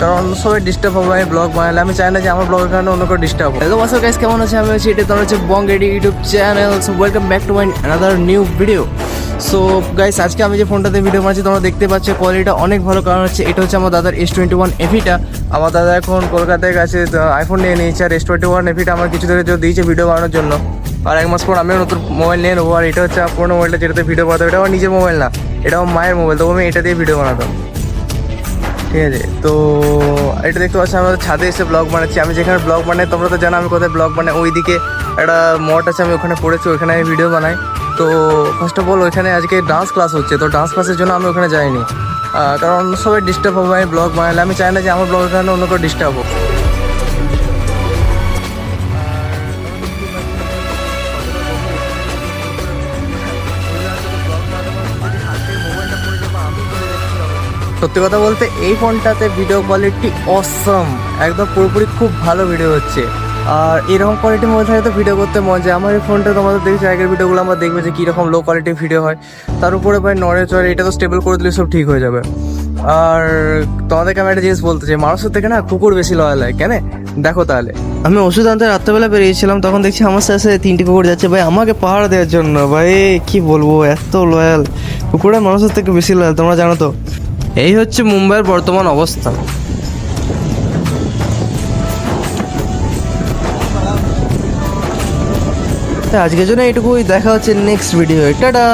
কারণ সবাই ডিস্টার্ব হবে আমি ব্লগ বানালে, আমি চাই না যে আমার ব্লগের কারণে অন্য কেউ ডিস্টার্ব হবে। হ্যালো হোয়াটস গাইস, কেমন আছে? আমি আছি, এটা তোমার হচ্ছে Bong ready YouTube channel. So welcome back to my another new video. So guys, আজকে আমি যে ফোনটাতে ভিডিও বানাচ্ছি তোমরা দেখতে পাচ্ছ কোয়ালিটিটা অনেক ভালো, কারণ হচ্ছে এটা হচ্ছে আমার দাদার S21 FEটা। আমার দাদা এখন কলকাতায় গেছে, আইফোন নিয়ে নিয়েছে, আর S21 FEটা আমার কিছু ধরে দিয়েছে ভিডিও বানানোর জন্য। আর এক মাস পর আমিও নতুন মোবাইল নিয়ে নেবো। আর এটা হচ্ছে পুরোনো মোবাইলটা যেটাতে ভিডিও বানাতাম, এটা আমার নিজের মোবাইল না, এটা আমার মায়ের মোবাইল, তো আমি এটা দিয়ে ভিডিও বানাতাম। ঠিক আছে, তো এটা দেখতে পাচ্ছি আমাদের ছাদে এসে ব্লগ বানাচ্ছি। আমি যেখানে ব্লগ বানাই তোমরা তো জানো আমি কোথায় ব্লগ বানাই, ওইদিকে একটা মঠ আছে, আমি ওখানে পড়েছি, ওখানে আমি ভিডিও বানাই। তো ফার্স্ট অফ অল ওইখানে আজকে ডান্স ক্লাস হচ্ছে, তো ডান্স ক্লাসের জন্য আমি ওখানে যাইনি, কারণ সবাই ডিস্টার্ব হবে আমি ব্লগ বানালে, আমি চাই না যে আমার ব্লগের কারণে অন্য কেউ ডিস্টার্ব হোক। সত্যি কথা বলতে এই ফোনটাতে ভিডিও কোয়ালিটি অসম, একদম পুরোপুরি খুব ভালো ভিডিও হচ্ছে। আর এরকম কোয়ালিটির মধ্যে তো ভিডিও করতে মজা। আমার এই ফোনটা তোমাদের দেখছি আগের ভিডিওগুলো আমরা দেখবে যে কীরকম লো কোয়ালিটির ভিডিও হয়, তার উপরে ভাই নড়ে চড়ে, এটা তো স্টেবল করে দিলে সব ঠিক হয়ে যাবে। আর তোমাদেরকে আমি একটা জিনিস বলতে চাই, মানুষের থেকে না কুকুর বেশি লয়াল হয়। কেন দেখো তাহলে, আমি ওষুধ আনতে রাত্রেবেলা বেরিয়েছিলাম, তখন দেখছি আমার সাথে 3টি কুকুর যাচ্ছে ভাই আমাকে পাহাড় দেওয়ার জন্য। ভাই কি বলবো, এত লয়াল কুকুররা মানুষের থেকে বেশি লয়াল, তোমরা জানো তো। এই হচ্ছে মুম্বাইয়ের বর্তমান অবস্থা। আজকের জন্য এইটুকুই, দেখা হচ্ছে নেক্সট ভিডিও। টাটা।